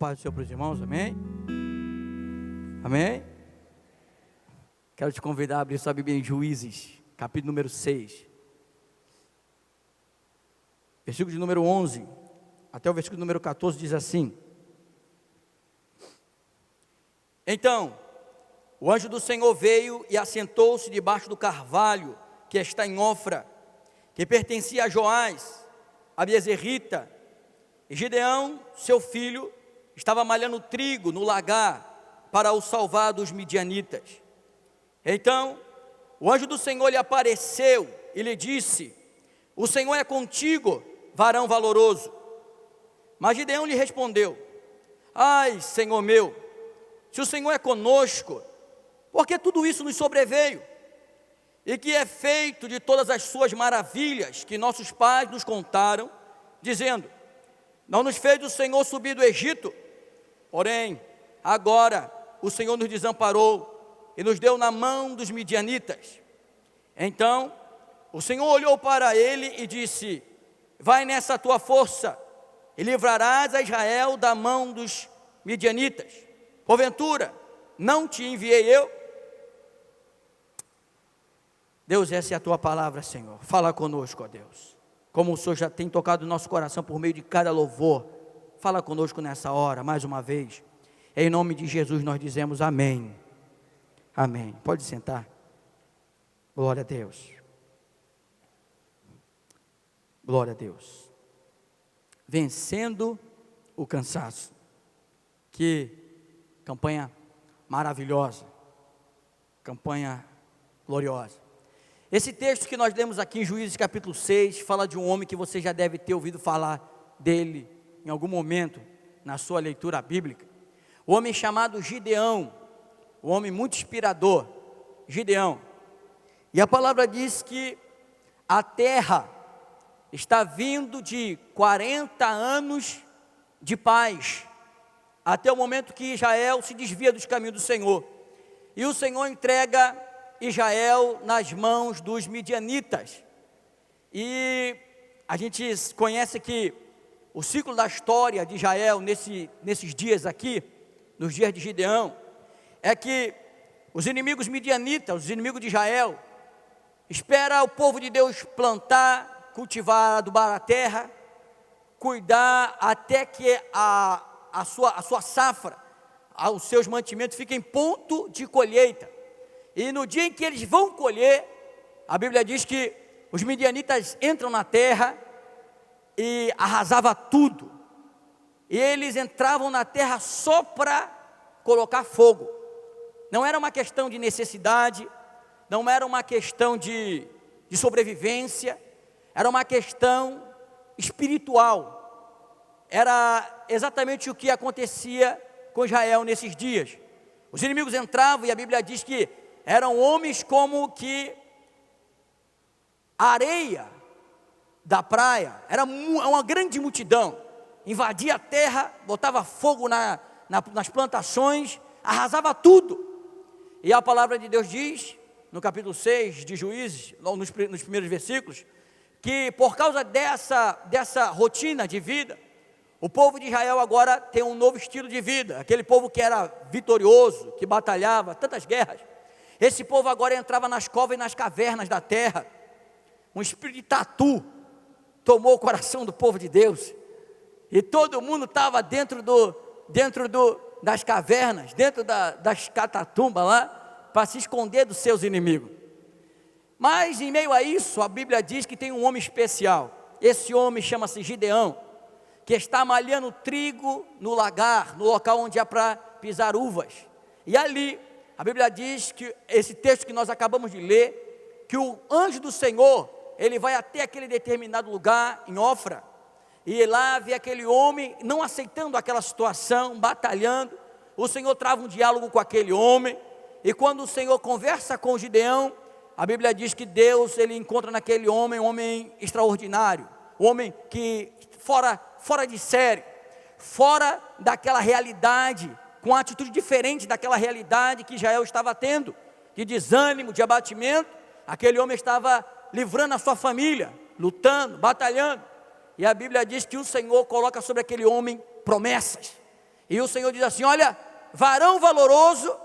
paz do Senhor para os irmãos, amém? Amém? Quero te convidar a abrir sua Bíblia em Juízes, capítulo número 6. Versículo de número 11, até o versículo número 14 diz assim: Então, o anjo do Senhor veio e assentou-se debaixo do carvalho que está em Ofra, que pertencia a Joás, a Biezerrita, e Gideão, seu filho, estava malhando trigo no lagar para o salvar dos midianitas. Então, o anjo do Senhor lhe apareceu e lhe disse: O Senhor é contigo, varão valoroso. Mas Gideão lhe respondeu: Ai, Senhor meu, se o Senhor é conosco, por que tudo isso nos sobreveio? E que é feito de todas as suas maravilhas que nossos pais nos contaram, dizendo: Não nos fez o Senhor subir do Egito? Porém, agora o Senhor nos desamparou e nos deu na mão dos midianitas. Então, o Senhor olhou para ele e disse: Vai nessa tua força e livrarás a Israel da mão dos midianitas. Porventura, não te enviei eu? Deus, essa é a tua palavra, Senhor. Fala conosco, ó Deus. Como o Senhor já tem tocado o nosso coração por meio de cada louvor, fala conosco nessa hora, mais uma vez. Em nome de Jesus nós dizemos amém. Amém. Pode sentar. Glória a Deus. Glória a Deus. Vencendo o cansaço. Que campanha maravilhosa. Campanha gloriosa. Esse texto que nós lemos aqui em Juízes capítulo 6, fala de um homem que você já deve ter ouvido falar dele em algum momento na sua leitura bíblica. O homem chamado Gideão, um homem muito inspirador, Gideão. E a palavra diz que a terra está vindo de 40 anos de paz, até o momento que Israel se desvia dos caminhos do Senhor. E o Senhor entrega Israel nas mãos dos midianitas. E a gente conhece que o ciclo da história de Israel nesses dias aqui, nos dias de Gideão, é que os inimigos midianitas, os inimigos de Israel, espera o povo de Deus plantar, cultivar, adubar a terra, cuidar até que a sua safra, os seus mantimentos fiquem em ponto de colheita. E no dia em que eles vão colher, a Bíblia diz que os midianitas entram na terra e arrasava tudo. E eles entravam na terra só para colocar fogo. Não era uma questão de necessidade, não era uma questão de sobrevivência, era uma questão espiritual. Era exatamente o que acontecia com Israel nesses dias. Os inimigos entravam e a Bíblia diz que eram homens como que a areia da praia, era uma grande multidão, invadia a terra, botava fogo nas plantações, arrasava tudo. E a palavra de Deus diz, no capítulo 6 de Juízes, nos primeiros versículos, que por causa dessa rotina de vida, o povo de Israel agora tem um novo estilo de vida. Aquele povo que era vitorioso, que batalhava, tantas guerras, esse povo agora entrava nas covas e nas cavernas da terra. Um espírito de tatu tomou o coração do povo de Deus, e todo mundo estava dentro das cavernas, dentro das catatumbas lá, para se esconder dos seus inimigos. Mas em meio a isso, a Bíblia diz que tem um homem especial. Esse homem chama-se Gideão, que está malhando trigo no lagar, no local onde é para pisar uvas. E ali, a Bíblia diz que esse texto que nós acabamos de ler, que o anjo do Senhor, ele vai até aquele determinado lugar em Ofra, e lá vê aquele homem não aceitando aquela situação, batalhando. O Senhor trava um diálogo com aquele homem, e quando o Senhor conversa com Gideão, a Bíblia diz que Deus, ele encontra naquele homem um homem extraordinário, um homem que fora de série, fora daquela realidade, com uma atitude diferente daquela realidade que Israel estava tendo, de desânimo, de abatimento. Aquele homem estava livrando a sua família, lutando, batalhando, e a Bíblia diz que o Senhor coloca sobre aquele homem promessas, E o Senhor diz assim: olha, varão valoroso,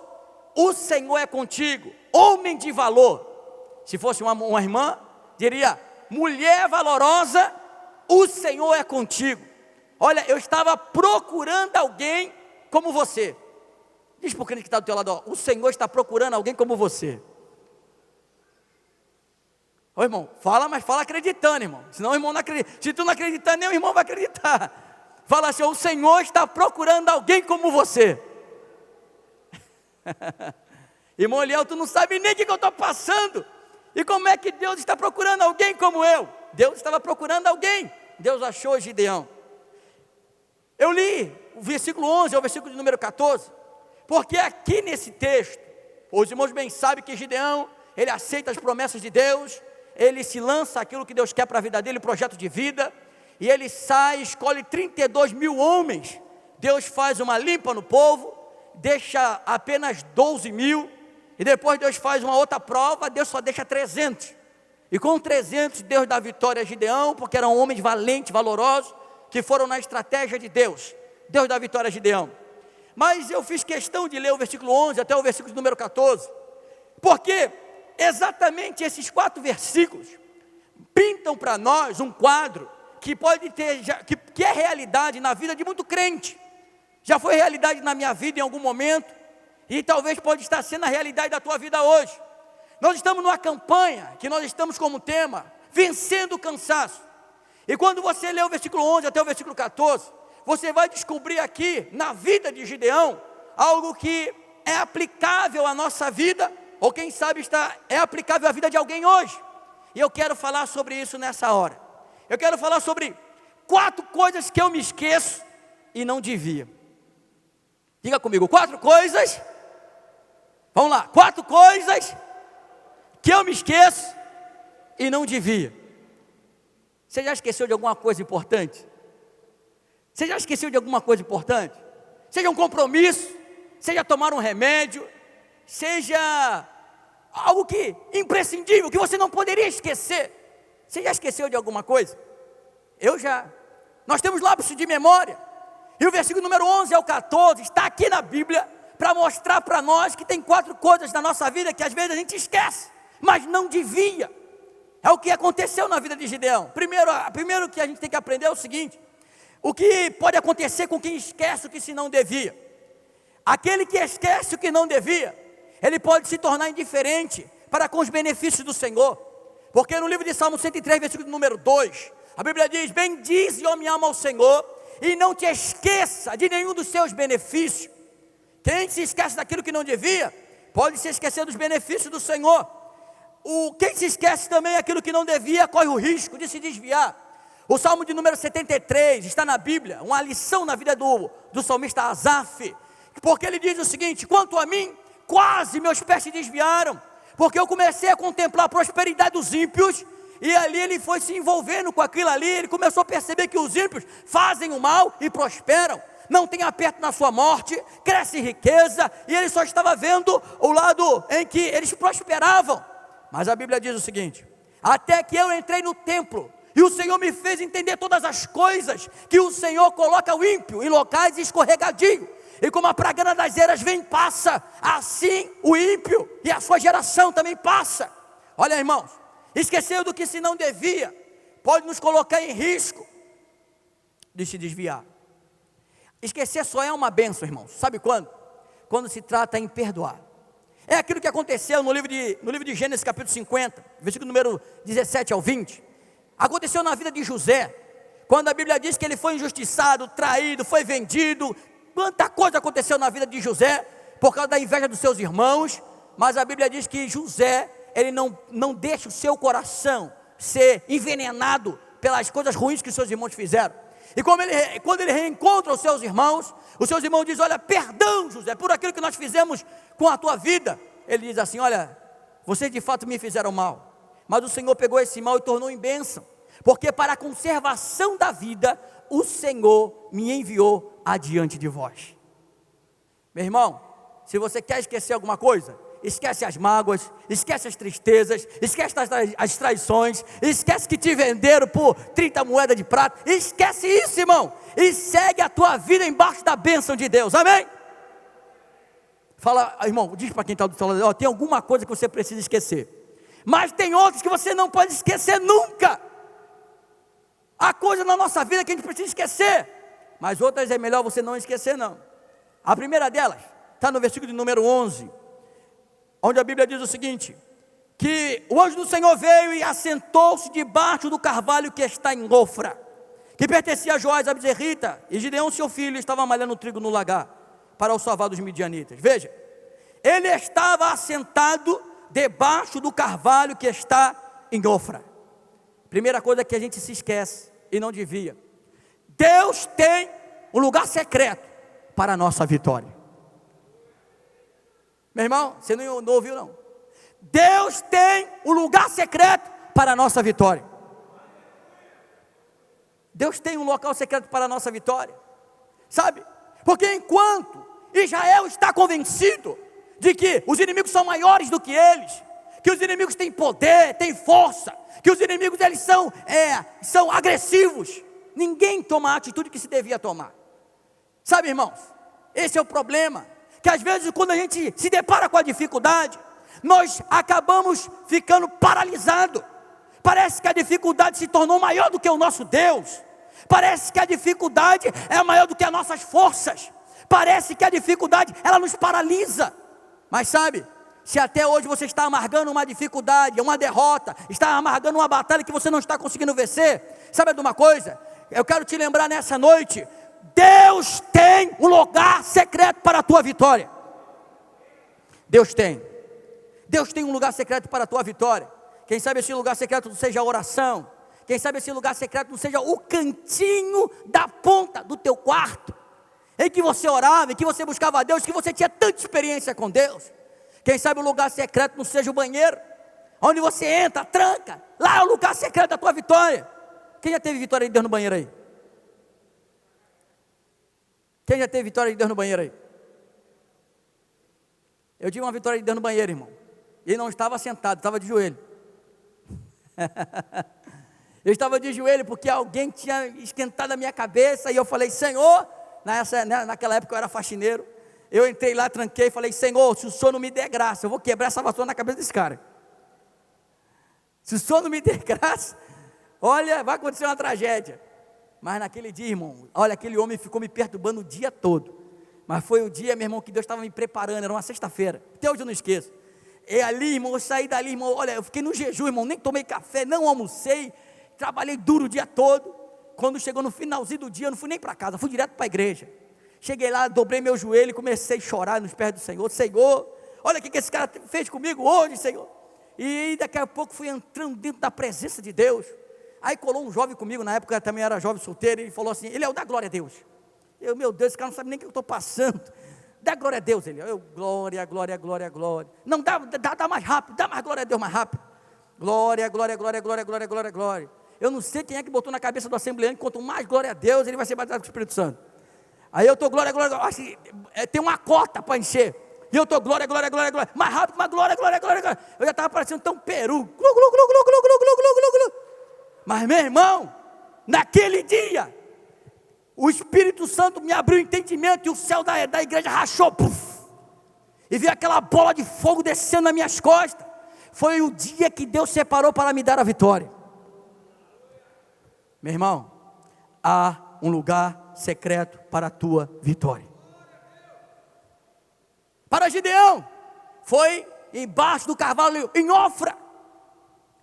o Senhor é contigo, homem de valor. Se fosse uma irmã, diria: mulher valorosa, o Senhor é contigo. Olha, eu estava procurando alguém como você. Diz para o crente que está do teu lado: ó, o Senhor está procurando alguém como você. Ô irmão, fala, mas fala acreditando, irmão. Senão o irmão não acredita. Se tu não acreditar, nem o irmão vai acreditar. Fala assim: o Senhor está procurando alguém como você. Irmão Eliel, tu não sabe nem o que eu estou passando. E como é que Deus está procurando alguém como eu? Deus estava procurando alguém. Deus achou Gideão. Eu li o versículo 11 ao versículo de número 14. Porque aqui nesse texto, os irmãos bem sabem que Gideão, ele aceita as promessas de Deus. Ele se lança aquilo que Deus quer para a vida dele, projeto de vida. E ele sai, escolhe 32 mil homens. Deus faz uma limpa no povo, deixa apenas 12 mil. E depois Deus faz uma outra prova, Deus só deixa 300. E com 300 Deus dá vitória a Gideão, porque eram homens valentes, valorosos, que foram na estratégia de Deus. Deus dá vitória a Gideão. Mas eu fiz questão de ler o versículo 11 até o versículo número 14. Porque exatamente esses 4 versículos pintam para nós um quadro que pode ter, que é realidade na vida de muito crente. Já foi realidade na minha vida em algum momento, e talvez pode estar sendo a realidade da tua vida hoje. Nós estamos numa campanha, que nós estamos como tema, vencendo o cansaço. E quando você lê o versículo 11 até o versículo 14, você vai descobrir aqui, na vida de Gideão, algo que é aplicável à nossa vida, ou quem sabe é aplicável à vida de alguém hoje. E eu quero falar sobre isso nessa hora. Eu quero falar sobre 4 coisas que eu me esqueço e não devia. Diga comigo: 4 coisas. Vamos lá, 4 coisas que eu me esqueço e não devia. Você já esqueceu de alguma coisa importante? Você já esqueceu de alguma coisa importante? Seja um compromisso, seja tomar um remédio, seja algo que imprescindível, que você não poderia esquecer. Você já esqueceu de alguma coisa? Eu já. Nós temos lápis de memória. E o versículo número 11 ao 14 está aqui na Bíblia para mostrar para nós que tem 4 coisas na nossa vida que às vezes a gente esquece, mas não devia. É o que aconteceu na vida de Gideão. Primeiro que a gente tem que aprender é o seguinte: o que pode acontecer com quem esquece o que se não devia? Aquele que esquece o que não devia, ele pode se tornar indiferente para com os benefícios do Senhor. Porque no livro de Salmo 103, versículo número 2, a Bíblia diz: bendize, ó minha alma, ao Senhor, e não te esqueça de nenhum dos seus benefícios. Quem se esquece daquilo que não devia, pode se esquecer dos benefícios do Senhor. Quem se esquece também daquilo que não devia, corre o risco de se desviar. O Salmo de número 73 está na Bíblia, uma lição na vida do salmista Asaf, porque ele diz o seguinte: quanto a mim, quase meus pés se desviaram, porque eu comecei a contemplar a prosperidade dos ímpios, e ali ele foi se envolvendo com aquilo ali. Ele começou a perceber que os ímpios fazem o mal e prosperam, não tem aperto na sua morte, cresce riqueza, e ele só estava vendo o lado em que eles prosperavam. Mas a Bíblia diz o seguinte: até que eu entrei no templo, e o Senhor me fez entender todas as coisas, que o Senhor coloca o ímpio em locais escorregadios, e como a praga das eras vem e passa, assim o ímpio e a sua geração também passa. Olha, irmãos, esquecer do que se não devia, pode nos colocar em risco de se desviar. Esquecer só é uma bênção, irmãos. Sabe quando? Quando se trata em perdoar. É aquilo que aconteceu no livro de Gênesis capítulo 50, versículo número 17 ao 20. Aconteceu na vida de José, quando a Bíblia diz que ele foi injustiçado, traído, foi vendido. Quanta coisa aconteceu na vida de José, por causa da inveja dos seus irmãos. Mas a Bíblia diz que José, ele não deixa o seu coração ser envenenado pelas coisas ruins que seus irmãos fizeram. E quando ele reencontra os seus irmãos dizem: olha, perdão, José, por aquilo que nós fizemos com a tua vida. Ele diz assim: olha, vocês de fato me fizeram mal, mas o Senhor pegou esse mal e tornou em bênção, porque para a conservação da vida, o Senhor me enviou adiante de vós. Meu irmão, se você quer esquecer alguma coisa, esquece as mágoas, esquece as tristezas, esquece as traições, esquece que te venderam por 30 moedas de prata, esquece isso, irmão, e segue a tua vida embaixo da bênção de Deus, amém? Fala, irmão, diz para quem está do seu lado, tem alguma coisa que você precisa esquecer, mas tem outras que você não pode esquecer nunca. Há coisas na nossa vida que a gente precisa esquecer, mas outras é melhor você não esquecer não. A primeira delas está no versículo de número 11, onde a Bíblia diz o seguinte, que o anjo do Senhor veio e assentou-se debaixo do carvalho que está em Ofra, que pertencia a Joás, a bezerrita, e Gideão seu filho estava malhando trigo no lagar, para o salvar dos midianitas. Veja, ele estava assentado debaixo do carvalho que está em Ofra. Primeira coisa que a gente se esquece, e não devia, Deus tem um lugar secreto para a nossa vitória. Meu irmão, você não ouviu não? Deus tem um lugar secreto para a nossa vitória. Deus tem um local secreto para a nossa vitória, sabe? Porque enquanto Israel está convencido de que os inimigos são maiores do que eles, que os inimigos têm poder, têm força, que os inimigos eles são agressivos, ninguém toma a atitude que se devia tomar. Sabe, irmãos, esse é o problema, que às vezes quando a gente se depara com a dificuldade, nós acabamos ficando paralisados. Parece que a dificuldade se tornou maior do que o nosso Deus, parece que a dificuldade é maior do que as nossas forças, parece que a dificuldade ela nos paralisa. Mas sabe, se até hoje você está amargando uma dificuldade, uma derrota, está amargando uma batalha que você não está conseguindo vencer, sabe de uma coisa? Eu quero te lembrar nessa noite, Deus tem um lugar secreto para a tua vitória. Deus tem um lugar secreto para a tua vitória. Quem sabe esse lugar secreto não seja a oração, quem sabe esse lugar secreto não seja o cantinho da ponta do teu quarto, em que você orava, em que você buscava a Deus, que você tinha tanta experiência com Deus. Quem sabe o lugar secreto não seja o banheiro, onde você entra, tranca, lá é o lugar secreto da tua vitória. Quem já teve vitória de Deus no banheiro aí? Quem já teve vitória de Deus no banheiro aí? Eu tive uma vitória de Deus no banheiro, irmão, e não estava sentado, estava de joelho. Eu estava de joelho porque alguém tinha esquentado a minha cabeça, e eu falei, Senhor, naquela época eu era faxineiro, eu entrei lá, tranquei e falei, Senhor, se o Senhor não me der graça, eu vou quebrar essa vassoura na cabeça desse cara. Se o Senhor não me der graça, olha, vai acontecer uma tragédia. Mas naquele dia, irmão, olha, aquele homem ficou me perturbando o dia todo, mas foi o dia, meu irmão, que Deus estava me preparando, era uma sexta-feira, até hoje eu não esqueço. E ali, irmão, eu saí dali, irmão, olha, eu fiquei no jejum, irmão, nem tomei café, não almocei, trabalhei duro o dia todo. Quando chegou no finalzinho do dia, eu não fui nem para casa, fui direto para a igreja. Cheguei lá, dobrei meu joelho e comecei a chorar nos pés do Senhor. Senhor, olha o que esse cara fez comigo hoje, Senhor. E daqui a pouco fui entrando dentro da presença de Deus. Aí colou um jovem comigo, na época eu também era jovem solteiro, e falou assim, ele é o da glória a Deus. Eu, meu Deus, esse cara não sabe nem o que eu estou passando. Dá glória a Deus, ele. Eu, glória, glória, glória, glória. Não, dá mais rápido, dá mais glória a Deus mais rápido. Glória, glória, glória, glória, glória, glória, glória. Eu não sei quem é que botou na cabeça do assembleante, quanto mais glória a Deus, ele vai ser batizado com o Espírito Santo. Aí eu estou glória, glória, glória, assim, tem uma cota para encher. E eu estou glória, glória, glória, glória, mais rápido, mais glória, glória, glória, glória. Eu já estava parecendo tão peru. Glu, glu, glu, glu, glu, glu, glu, glu, glu, glu. Mas meu irmão, naquele dia, o Espírito Santo me abriu o entendimento e o céu da igreja rachou, puff, e vi aquela bola de fogo descendo nas minhas costas. Foi o dia que Deus separou para me dar a vitória. Meu irmão, há um lugar secreto para a tua vitória. Para Gideão, foi embaixo do carvalho em Ofra.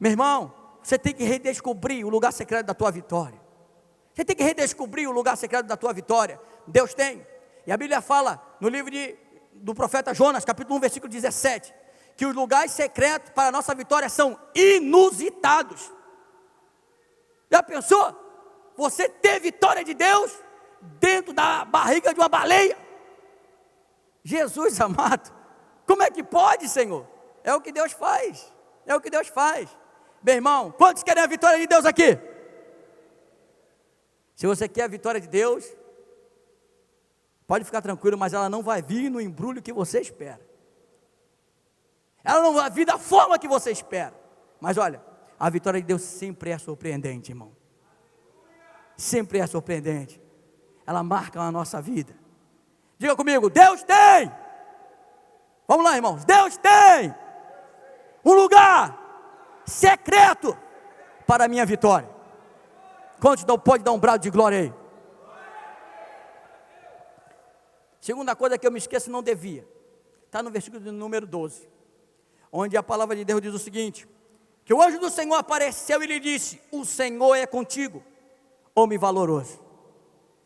Meu irmão, você tem que redescobrir o lugar secreto da tua vitória. Você tem que redescobrir o lugar secreto da tua vitória. Deus tem. E a Bíblia fala no livro do profeta Jonas, capítulo 1, versículo 17, que os lugares secretos para a nossa vitória são inusitados. Já pensou? Você ter vitória de Deus dentro da barriga de uma baleia? Jesus amado, como é que pode, Senhor? É o que Deus faz. É o que Deus faz. Meu irmão, quantos querem a vitória de Deus aqui? Se você quer a vitória de Deus, pode ficar tranquilo, mas ela não vai vir no embrulho que você espera. ela não vai vir da forma que você espera. Mas olha, a vitória de Deus sempre é surpreendente, irmão. Sempre é surpreendente. Ela marca a nossa vida. Diga comigo, Deus tem. Vamos lá, irmãos. Deus tem um lugar secreto para a minha vitória. Quantos não pode dar um brado de glória aí? Segunda coisa que eu me esqueço, não devia. Está no versículo número 12. Onde a palavra de Deus diz o seguinte: que o anjo do Senhor apareceu e lhe disse: o Senhor é contigo, homem valoroso.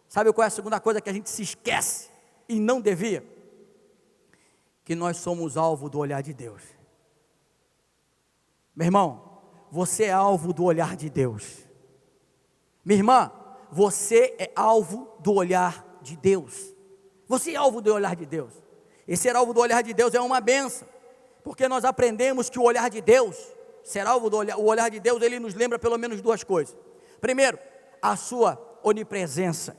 Sabe qual é a segunda coisa que a gente se esquece e não devia? Que nós somos alvo do olhar de Deus. Meu irmão, você é alvo do olhar de Deus. Minha irmã, você é alvo do olhar de Deus. Você é alvo do olhar de Deus. E ser alvo do olhar de Deus é uma bênção, porque nós aprendemos que o olhar de Deus, ser alvo do olhar, o olhar de Deus, ele nos lembra pelo menos duas coisas. Primeiro, a sua onipresença.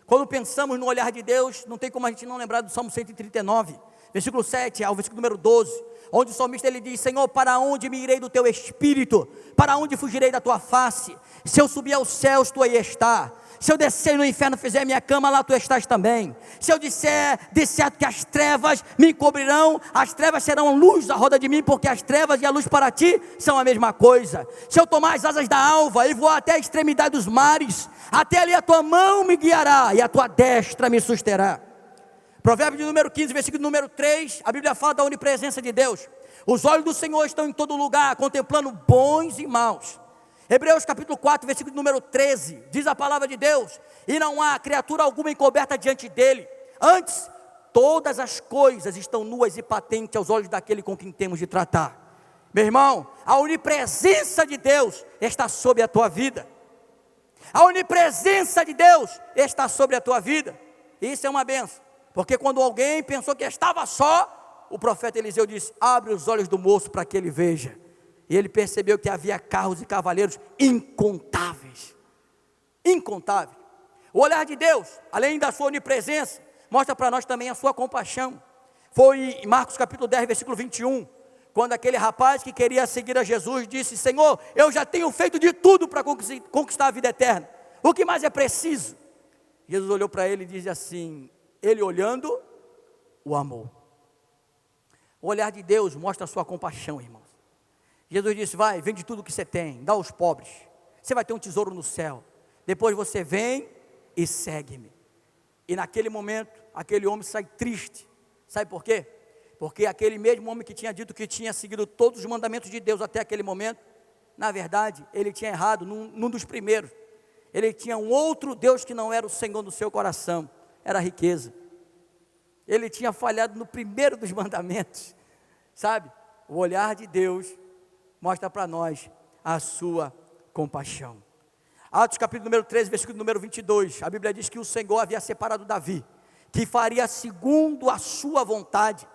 Quando pensamos no olhar de Deus, não tem como a gente não lembrar do Salmo 139, versículo 7 ao versículo número 12, onde o salmista ele diz: Senhor, para onde me irei do teu espírito? Para onde fugirei da tua face? Se eu subir aos céus, tu aí estás. Se eu descer no inferno, fizer minha cama, lá tu estás também. Se eu disser de certo que as trevas me encobrirão, as trevas serão luz à roda de mim, porque as trevas e a luz para ti são a mesma coisa. Se eu tomar as asas da alva e voar até a extremidade dos mares, até ali a tua mão me guiará e a tua destra me susterá. Provérbio de número 15, versículo número 3, a Bíblia fala da onipresença de Deus. Os olhos do Senhor estão em todo lugar, contemplando bons e maus. Hebreus capítulo 4, versículo número 13, diz a palavra de Deus: e não há criatura alguma encoberta diante dele, antes, todas as coisas estão nuas e patentes aos olhos daquele com quem temos de tratar. Meu irmão, a onipresença de Deus está sobre a tua vida. A onipresença de Deus está sobre a tua vida. Isso é uma benção, porque quando alguém pensou que estava só, o profeta Eliseu disse: abre os olhos do moço para que ele veja. E ele percebeu que havia carros e cavaleiros incontáveis. Incontáveis. O olhar de Deus, além da sua onipresença, mostra para nós também a sua compaixão. Foi em Marcos capítulo 10, versículo 21, quando aquele rapaz que queria seguir a Jesus disse: Senhor, eu já tenho feito de tudo para conquistar a vida eterna. O que mais é preciso? Jesus olhou para ele e disse assim, ele olhando, o amou. O olhar de Deus mostra a sua compaixão, irmãos. Jesus disse: vai, vende tudo que você tem, dá aos pobres, você vai ter um tesouro no céu, depois você vem e segue-me. E naquele momento, aquele homem sai triste. Sabe por quê? Porque aquele mesmo homem que tinha dito que tinha seguido todos os mandamentos de Deus até aquele momento, na verdade, ele tinha errado num dos primeiros. Ele tinha um outro Deus que não era o Senhor do seu coração, era a riqueza. Ele tinha falhado no primeiro dos mandamentos, sabe? O olhar de Deus mostra para nós a sua compaixão. Atos capítulo número 13, versículo número 22, a Bíblia diz que o Senhor havia separado Davi, que faria segundo a sua vontade.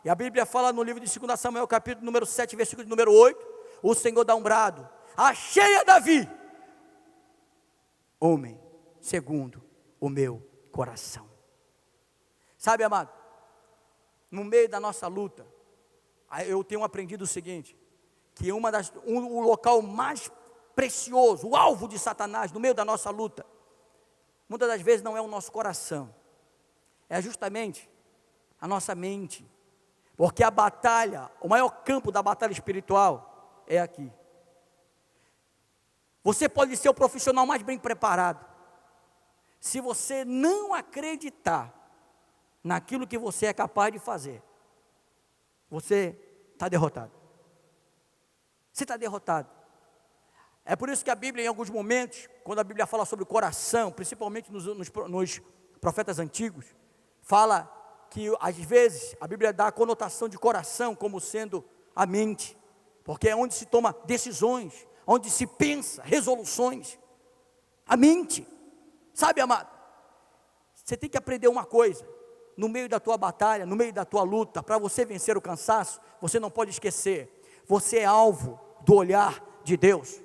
E a Bíblia fala no livro de 2 Samuel, capítulo número 7, versículo número 8, o Senhor dá um brado: achei a Davi, homem segundo o meu coração. Sabe, amado, no meio da nossa luta, eu tenho aprendido o seguinte, que o local mais precioso, o alvo de Satanás no meio da nossa luta, muitas das vezes não é o nosso coração, é justamente a nossa mente, porque a batalha, o maior campo da batalha espiritual é aqui. Você pode ser o profissional mais bem preparado, se você não acreditar naquilo que você é capaz de fazer, você está derrotado. Você está derrotado. É por isso que a Bíblia, em alguns momentos, quando a Bíblia fala sobre o coração, principalmente nos profetas antigos, fala que às vezes a Bíblia dá a conotação de coração como sendo a mente, porque é onde se toma decisões, onde se pensa, resoluções. A mente. Sabe, amado, você tem que aprender uma coisa: no meio da tua batalha, no meio da tua luta, para você vencer o cansaço, você não pode esquecer, você é alvo do olhar de Deus.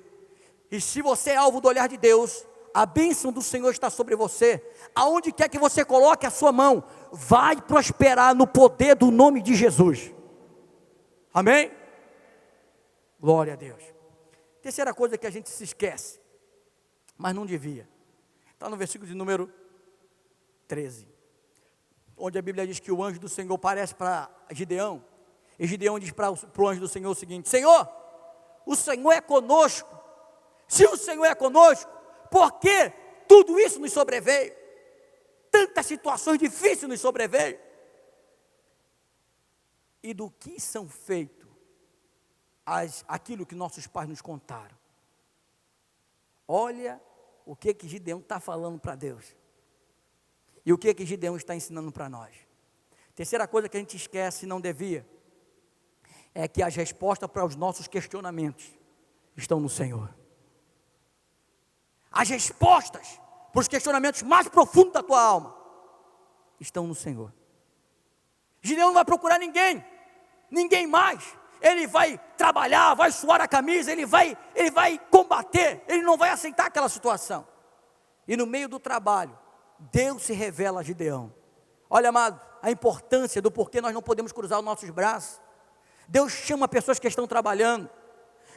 E se você é alvo do olhar de Deus, a bênção do Senhor está sobre você. Aonde quer que você coloque a sua mão, vai prosperar no poder do nome de Jesus. Amém? Glória a Deus. Terceira coisa que a gente se esquece, mas não devia, está no versículo de número 13, onde a Bíblia diz que o anjo do Senhor aparece para Gideão, e Gideão diz para o anjo do Senhor o seguinte: Senhor, o Senhor é conosco. Se o Senhor é conosco, por que tudo isso nos sobreveio? Tantas situações difíceis nos sobreveio. E do que são feitos aquilo que nossos pais nos contaram? Olha o que Gideão está falando para Deus. E o que Gideão está ensinando para nós. Terceira coisa que a gente esquece e não devia, é que as respostas para os nossos questionamentos estão no Senhor. As respostas para os questionamentos mais profundos da tua alma estão no Senhor. Gideão não vai procurar ninguém mais. Ele vai trabalhar, vai suar a camisa, ele vai combater, ele não vai aceitar aquela situação. E no meio do trabalho, Deus se revela a Gideão. Olha, amado, a importância do porquê nós não podemos cruzar os nossos braços. Deus chama pessoas que estão trabalhando.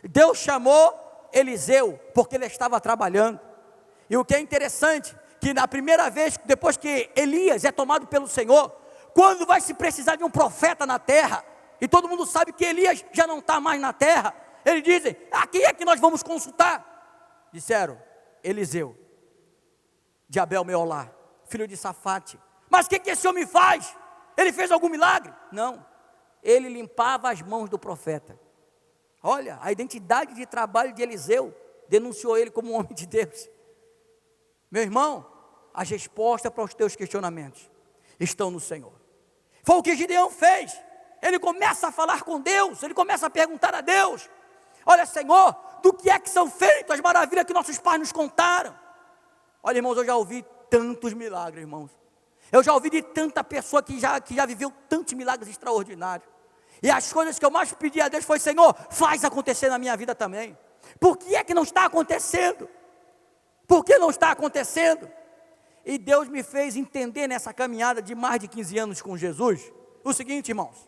Deus chamou Eliseu porque ele estava trabalhando. E o que é interessante, que na primeira vez, depois que Elias é tomado pelo Senhor, quando vai se precisar de um profeta na terra, e todo mundo sabe que Elias já não está mais na terra, eles dizem: a quem é que nós vamos consultar? Disseram: Eliseu, de Abel Meolá, filho de Safate. Mas o que esse homem faz? Ele fez algum milagre? Não, ele limpava as mãos do profeta. Olha, a identidade de trabalho de Eliseu denunciou ele como um homem de Deus. Meu irmão, as respostas para os teus questionamentos estão no Senhor. Foi o que Gideão fez. Ele começa a falar com Deus, ele começa a perguntar a Deus: olha, Senhor, do que é que são feitas as maravilhas que nossos pais nos contaram? Olha, irmãos, eu já ouvi tantos milagres, irmãos. Eu já ouvi de tanta pessoa que já viveu tantos milagres extraordinários. E as coisas que eu mais pedi a Deus foi: Senhor, faz acontecer na minha vida também. Por que é que não está acontecendo? Por que não está acontecendo? E Deus me fez entender nessa caminhada de mais de 15 anos com Jesus, o seguinte, irmãos,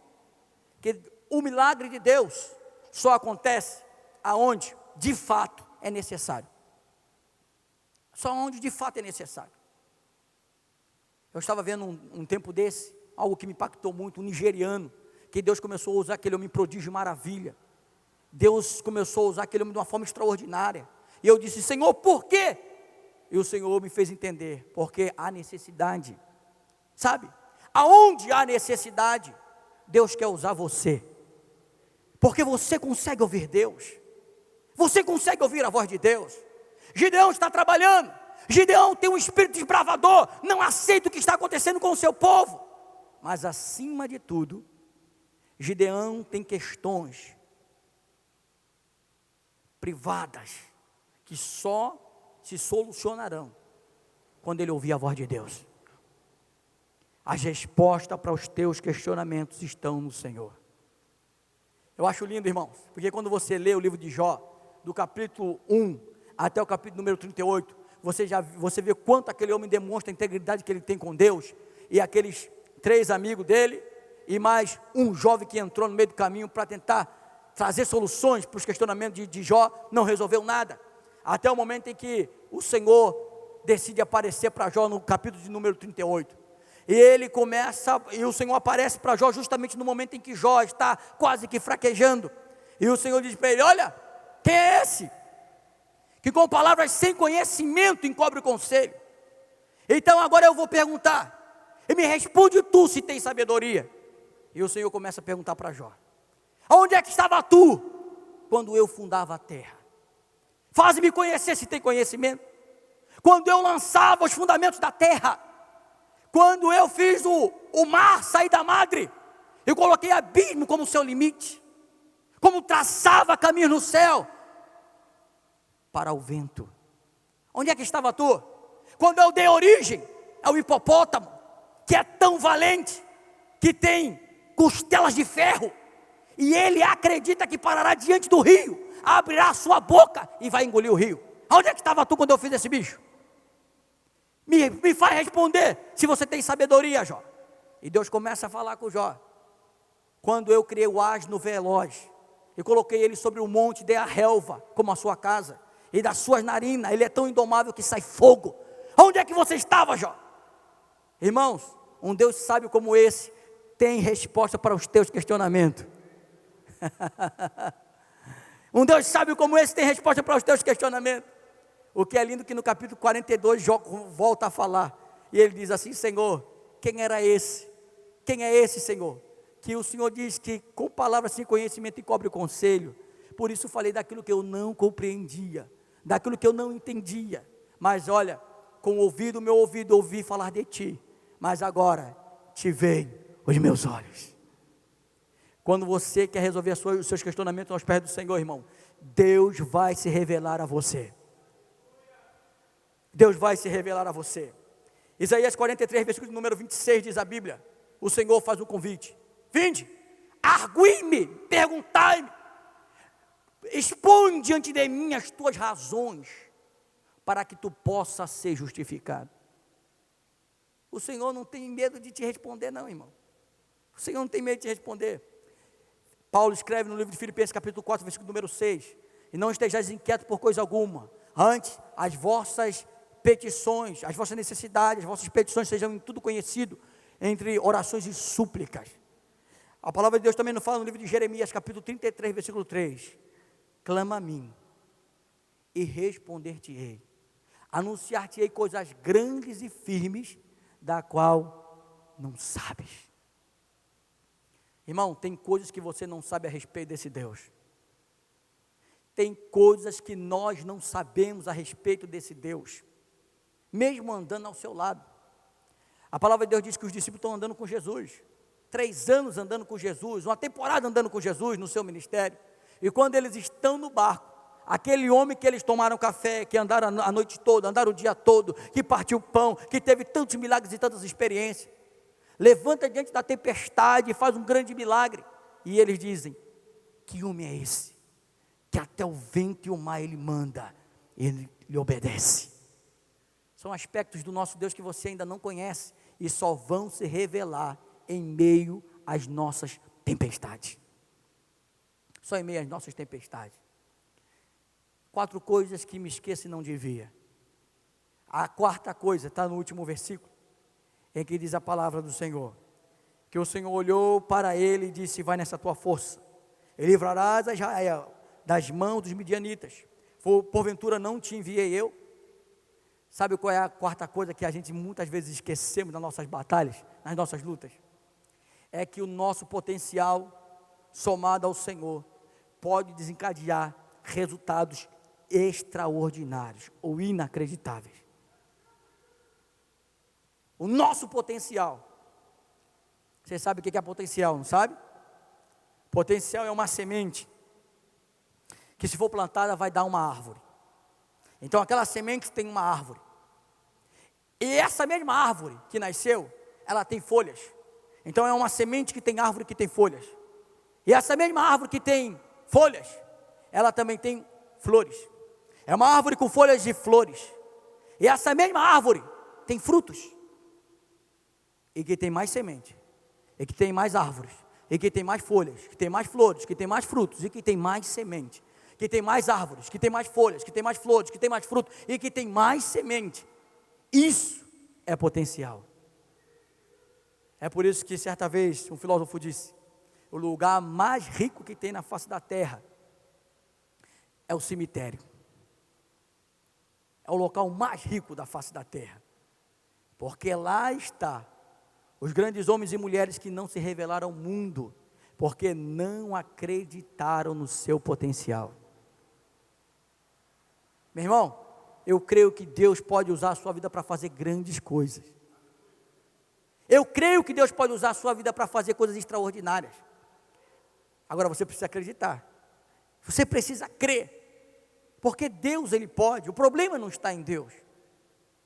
que o milagre de Deus só acontece aonde de fato é necessário. Só onde de fato é necessário. Eu estava vendo um tempo desse, algo que me impactou muito, um nigeriano, que Deus começou a usar aquele homem prodígio, maravilha. Deus começou a usar aquele homem de uma forma extraordinária. E eu disse: Senhor, por quê? E o Senhor me fez entender: porque há necessidade. Sabe? Aonde há necessidade, Deus quer usar você. Porque você consegue ouvir Deus. Você consegue ouvir a voz de Deus. Gideão está trabalhando. Gideão tem um espírito desbravador. Não aceita o que está acontecendo com o seu povo. Mas acima de tudo, Gideão tem questões privadas que só se solucionarão quando ele ouvir a voz de Deus. As respostas para os teus questionamentos estão no Senhor. Eu acho lindo, irmãos, porque quando você lê o livro de Jó, do capítulo 1 até o capítulo número 38, você vê quanto aquele homem demonstra a integridade que ele tem com Deus, e aqueles 3 amigos dele, e mais um jovem que entrou no meio do caminho para tentar trazer soluções para os questionamentos de Jó, não resolveu nada, até o momento em que o Senhor decide aparecer para Jó no capítulo de número 38, e o Senhor aparece para Jó justamente no momento em que Jó está quase que fraquejando, e o Senhor diz para ele: olha, quem é esse que com palavras sem conhecimento encobre o conselho? Então agora eu vou perguntar, e me responde tu se tem sabedoria. E o Senhor começa a perguntar para Jó: onde é que estava tu quando eu fundava a terra? Faz-me conhecer se tem conhecimento. Quando eu lançava os fundamentos da terra, quando eu fiz o mar sair da madre, eu coloquei abismo como seu limite, como traçava caminho no céu para o vento. Onde é que estava tu quando eu dei origem ao hipopótamo, que é tão valente, que tem costelas de ferro, e ele acredita que parará diante do rio, abrirá a sua boca e vai engolir o rio? Onde é que estava tu quando eu fiz esse bicho? Me faz responder se você tem sabedoria, Jó. E Deus começa a falar com Jó: quando eu criei o asno veloz, e coloquei ele sobre o monte, dei a relva como a sua casa, e das suas narinas, ele é tão indomável que sai fogo. Onde é que você estava, Jó? Irmãos, um Deus sábio como esse, tem resposta para os teus questionamentos. Um Deus sábio como esse tem resposta para os teus questionamentos. O que é lindo que no capítulo 42, Jó volta a falar, e ele diz assim: Senhor, quem era esse? Quem é esse, Senhor? Que o Senhor diz que com palavras sem conhecimento encobre o conselho. Por isso falei daquilo que eu não compreendia, daquilo que eu não entendia. Mas olha, com o meu ouvido ouvi falar de ti, mas agora te veem os meus olhos. Quando você quer resolver os seus questionamentos aos pés do Senhor, irmão, Deus vai se revelar a você. Deus vai se revelar a você. Isaías 43, versículo número 26, diz a Bíblia, o Senhor faz um convite: vinde, argui-me, perguntai-me, expõe diante de mim as tuas razões, para que tu possas ser justificado. O Senhor não tem medo de te responder não, irmão. O Senhor não tem medo de te responder. Paulo escreve no livro de Filipenses capítulo 4, versículo número 6, e não estejais inquietos por coisa alguma, antes as vossas petições, as vossas necessidades, as vossas petições sejam em tudo conhecido, entre orações e súplicas. A palavra de Deus também nos fala no livro de Jeremias capítulo 33, versículo 3, clama a mim, e responder-te-ei, anunciar-te-ei coisas grandes e firmes, da qual não sabes. Irmão, tem coisas que você não sabe a respeito desse Deus. Tem coisas que nós não sabemos a respeito desse Deus, mesmo andando ao seu lado. A palavra de Deus diz que os discípulos estão andando com Jesus, 3 anos andando com Jesus, uma temporada andando com Jesus no seu ministério, e quando eles estão no barco, aquele homem que eles tomaram café, que andaram a noite toda, andaram o dia todo, que partiu pão, que teve tantos milagres e tantas experiências, levanta diante da tempestade e faz um grande milagre, e eles dizem: que homem é esse, que até o vento e o mar ele manda, ele lhe obedece. São aspectos do nosso Deus que você ainda não conhece, e só vão se revelar em meio às nossas tempestades. Só em meio às nossas tempestades. 4 coisas que me esqueço e não devia. A 4ª coisa está no último versículo, em que diz a palavra do Senhor, que o Senhor olhou para ele e disse: vai nessa tua força, e livrarás a Israel das mãos dos midianitas, porventura não te enviei eu? Sabe qual é a 4ª coisa que a gente muitas vezes esquecemos nas nossas batalhas, nas nossas lutas? É que o nosso potencial, somado ao Senhor, pode desencadear resultados extraordinários ou inacreditáveis. O nosso potencial. Você sabe o que é potencial, não sabe? Potencial é uma semente que, se for plantada, vai dar uma árvore. Então aquela semente tem uma árvore, e essa mesma árvore que nasceu, ela tem folhas. Então é uma semente que tem árvore que tem folhas, e essa mesma árvore que tem folhas, ela também tem flores. É uma árvore com folhas e flores, e essa mesma árvore tem frutos, e que tem mais semente, e que tem mais árvores, e que tem mais folhas, que tem mais flores, que tem mais frutos, e que tem mais semente, que tem mais árvores, que tem mais folhas, que tem mais flores, que tem mais fruto, e que tem mais semente. Isso é potencial. É por isso que certa vez um filósofo disse: o lugar mais rico que tem na face da terra é o cemitério. É o local mais rico da face da terra, porque lá está os grandes homens e mulheres que não se revelaram ao mundo, porque não acreditaram no seu potencial. Meu irmão, eu creio que Deus pode usar a sua vida para fazer grandes coisas. Eu creio que Deus pode usar a sua vida para fazer coisas extraordinárias. Agora você precisa acreditar. Você precisa crer. Porque Deus, Ele pode. O problema não está em Deus.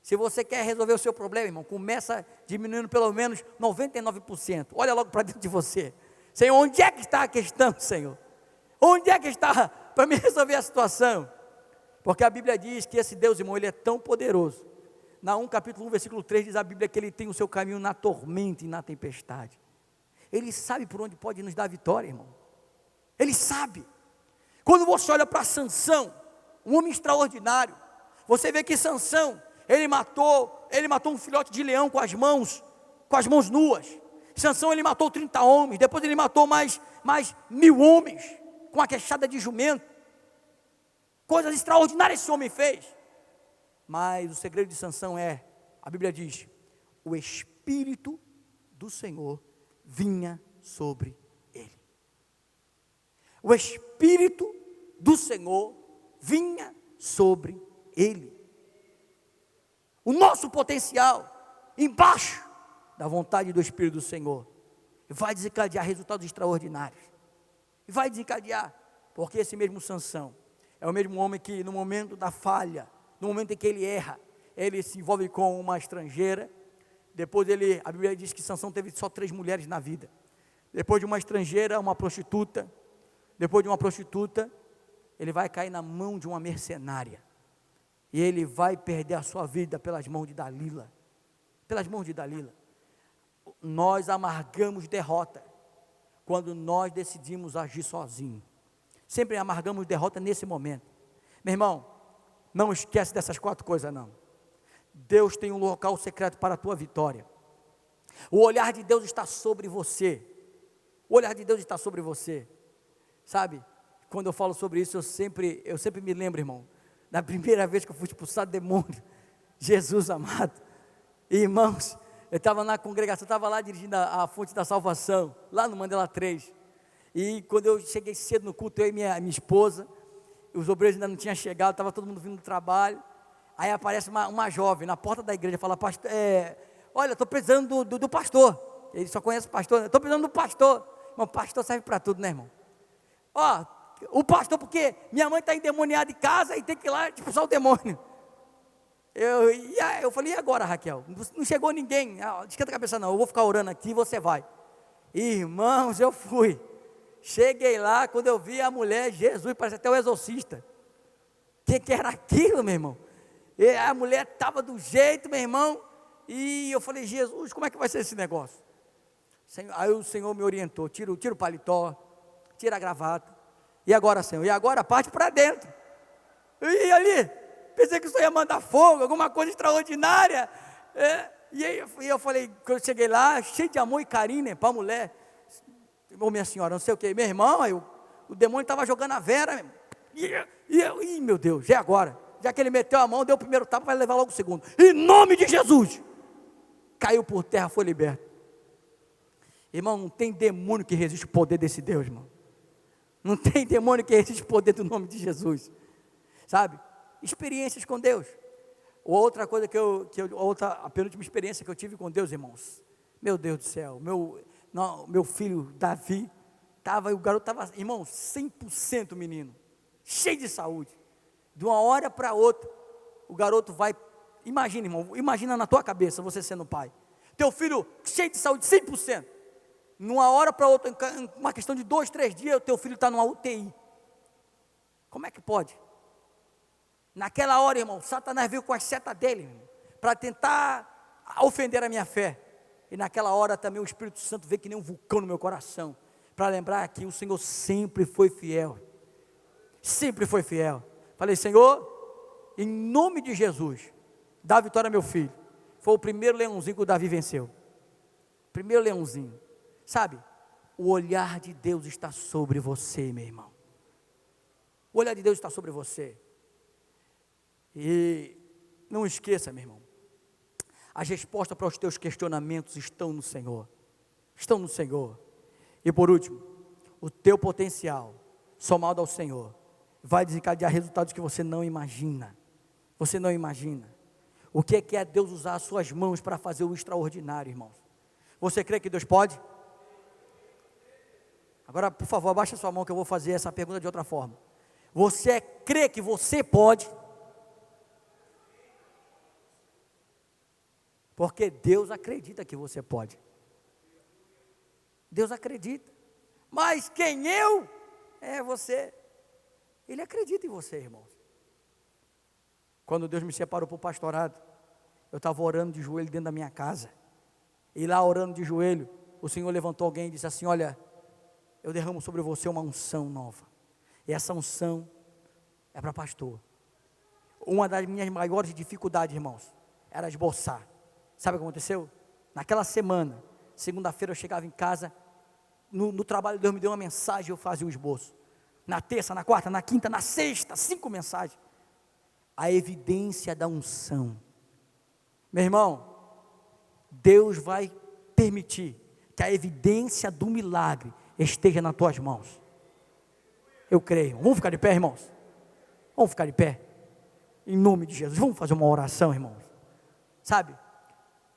Se você quer resolver o seu problema, irmão, começa diminuindo pelo menos 99%. Olha logo para dentro de você. Senhor, onde é que está a questão, Senhor? Onde é que está para me resolver a situação? Porque a Bíblia diz que esse Deus, irmão, Ele é tão poderoso. Naum capítulo 1, versículo 3, diz a Bíblia que Ele tem o seu caminho na tormenta e na tempestade. Ele sabe por onde pode nos dar vitória, irmão. Ele sabe. Quando você olha para Sansão, um homem extraordinário, você vê que Sansão, ele matou um filhote de leão com as mãos nuas. Sansão, ele matou 30 homens, depois ele matou mais 1000 homens, com a queixada de jumento. Coisas extraordinárias esse homem fez. Mas o segredo de Sansão é, a Bíblia diz, o Espírito do Senhor vinha sobre ele. O Espírito do Senhor vinha sobre ele. O nosso potencial, embaixo da vontade do Espírito do Senhor, vai desencadear resultados extraordinários. E vai desencadear, porque esse mesmo Sansão é o mesmo homem que no momento da falha, no momento em que ele erra, ele se envolve com uma estrangeira. Depois a Bíblia diz que Sansão teve só 3 mulheres na vida. Depois de uma estrangeira, uma prostituta. Depois de uma prostituta, ele vai cair na mão de uma mercenária. E ele vai perder a sua vida pelas mãos de Dalila. Pelas mãos de Dalila. Nós amargamos derrota quando nós decidimos agir sozinhos. Sempre amargamos derrota nesse momento. Meu irmão, não esquece dessas 4 coisas não. Deus tem um local secreto para a tua vitória. O olhar de Deus está sobre você. O olhar de Deus está sobre você. Sabe, quando eu falo sobre isso, eu sempre me lembro, irmão, da primeira vez que eu fui expulsar demônio. Jesus amado. Irmãos, eu estava na congregação, estava lá dirigindo a fonte da salvação, lá no Mandela 3. E quando eu cheguei cedo no culto, eu e minha esposa, os obreiros ainda não tinham chegado, estava todo mundo vindo do trabalho. Aí aparece uma jovem na porta da igreja, fala, pastor, olha, estou precisando do pastor. Ele só conhece o pastor, estou precisando do pastor. Irmão, pastor serve para tudo, né, irmão? Ó, o pastor, porque minha mãe está endemoniada em casa e tem que ir lá expulsar o demônio. Eu falei, e agora, Raquel? Não chegou ninguém. Esquenta a cabeça não, eu vou ficar orando aqui e você vai. Irmãos, eu fui. Cheguei lá, quando eu vi a mulher, Jesus, parece até o exorcista. O que era aquilo, meu irmão? E a mulher estava do jeito, meu irmão, e eu falei, Jesus, como é que vai ser esse negócio? Aí o Senhor me orientou, tira o paletó, tira a gravata, e agora, Senhor? E agora parte para dentro. E ali, pensei que o Senhor ia mandar fogo, alguma coisa extraordinária. E aí eu falei, quando eu cheguei lá, cheio de amor e carinho, né, para a mulher, ô minha senhora, não sei o que, meu irmão, aí o demônio estava jogando a Vera, meu Deus, é agora. Já que ele meteu a mão, deu o primeiro tapa, vai levar logo o segundo. Em nome de Jesus. Caiu por terra, foi liberto. Irmão, não tem demônio que resiste o poder desse Deus, irmão. Não tem demônio que resiste o poder do nome de Jesus. Sabe? Experiências com Deus. Outra coisa a penúltima experiência que eu tive com Deus, irmãos. Meu Deus do céu, meu filho Davi, o garoto estava, irmão, 100% menino, cheio de saúde. De uma hora para outra, o garoto vai, imagina, irmão, imagina na tua cabeça, você sendo pai, teu filho cheio de saúde, 100%, numa hora para outra, em uma questão de 2, 3 dias, o teu filho está numa UTI, como é que pode? Naquela hora, irmão, Satanás veio com as setas dele, para tentar ofender a minha fé, e naquela hora também o Espírito Santo veio que nem um vulcão no meu coração, para lembrar que o Senhor sempre foi fiel, falei, Senhor, em nome de Jesus, dá vitória a meu filho. Foi o primeiro leãozinho que o Davi venceu. Primeiro leãozinho. Sabe, o olhar de Deus está sobre você, meu irmão. O olhar de Deus está sobre você. E não esqueça, meu irmão, as respostas para os teus questionamentos estão no Senhor. Estão no Senhor. E por último, o teu potencial, somado ao Senhor, vai desencadear resultados que você não imagina. Você não imagina. O que é Deus usar as suas mãos para fazer o extraordinário, irmãos? Você crê que Deus pode? Agora, por favor, abaixa sua mão que eu vou fazer essa pergunta de outra forma. Você crê que você pode? Porque Deus acredita que você pode. Deus acredita. Mas quem eu? É você. Ele acredita em você, irmãos. Quando Deus me separou para o pastorado, eu estava orando de joelho dentro da minha casa. E lá orando de joelho, o Senhor levantou alguém e disse assim: olha, eu derramo sobre você uma unção nova, e essa unção é para pastor. Uma das minhas maiores dificuldades, irmãos, era esboçar. Sabe o que aconteceu? Naquela semana, segunda-feira eu chegava em casa, no trabalho Deus me deu uma mensagem, eu fazia o esboço. Na terça, na quarta, na quinta, na sexta, 5 mensagens. A evidência da unção. Meu irmão, Deus vai permitir que a evidência do milagre esteja nas tuas mãos. Eu creio. Vamos ficar de pé, irmãos? Vamos ficar de pé? Em nome de Jesus. Vamos fazer uma oração, irmãos. Sabe?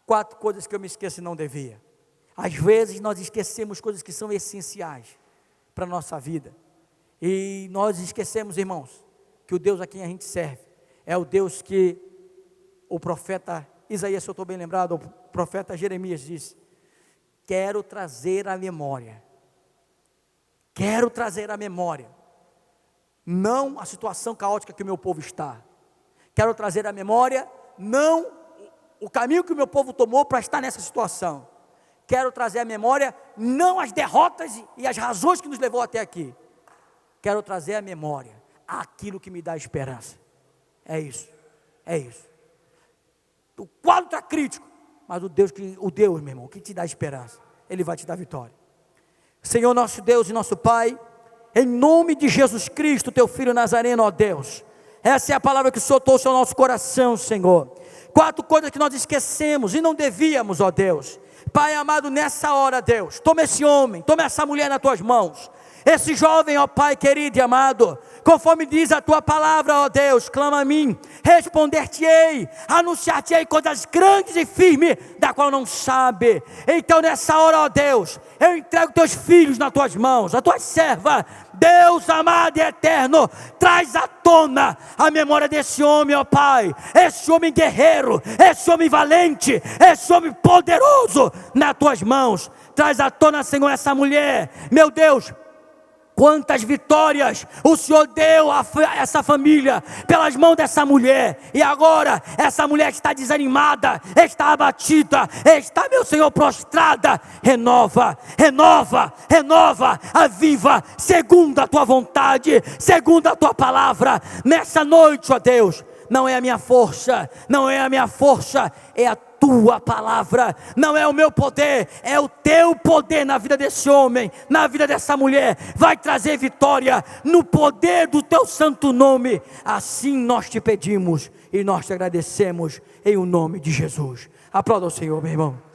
4 coisas que eu me esqueço e não devia. Às vezes nós esquecemos coisas que são essenciais para a nossa vida. E nós esquecemos, irmãos, que o Deus a quem a gente serve é o Deus que o profeta Isaías, se eu estou bem lembrado, o profeta Jeremias disse: quero trazer à memória, não a situação caótica que o meu povo está, quero trazer à memória, não o caminho que o meu povo tomou para estar nessa situação, quero trazer à memória, não as derrotas e as razões que nos levou até aqui, quero trazer à memória aquilo que me dá esperança. É isso. O quadro está crítico, mas o Deus, meu irmão, que te dá esperança, Ele vai te dar vitória. Senhor nosso Deus e nosso Pai, em nome de Jesus Cristo, Teu Filho Nazareno, ó Deus, essa é a palavra que soltou o nosso coração, Senhor. 4 coisas que nós esquecemos e não devíamos, ó Deus. Pai amado, nessa hora, Deus, toma esse homem, toma essa mulher nas Tuas mãos, esse jovem, ó Pai querido e amado, conforme diz a Tua palavra, ó Deus, clama a mim, responder-te-ei, anunciar-te-ei coisas grandes e firmes, da qual não sabe. Então nessa hora, ó Deus, eu entrego Teus filhos nas Tuas mãos, a Tua serva, Deus amado e eterno, traz à tona a memória desse homem, ó Pai, esse homem guerreiro, esse homem valente, esse homem poderoso, nas Tuas mãos. Traz à tona, Senhor, essa mulher, meu Deus, quantas vitórias o Senhor deu a essa família, pelas mãos dessa mulher, e agora, essa mulher está desanimada, está abatida, está, meu Senhor, prostrada, renova, aviva, segundo a Tua vontade, segundo a Tua palavra, nessa noite, ó Deus, não é a minha força, é a Tua palavra, não é o meu poder, é o Teu poder na vida desse homem, na vida dessa mulher, vai trazer vitória, no poder do Teu santo nome. Assim nós Te pedimos, e nós Te agradecemos, em o nome de Jesus. Aplauda o Senhor, meu irmão.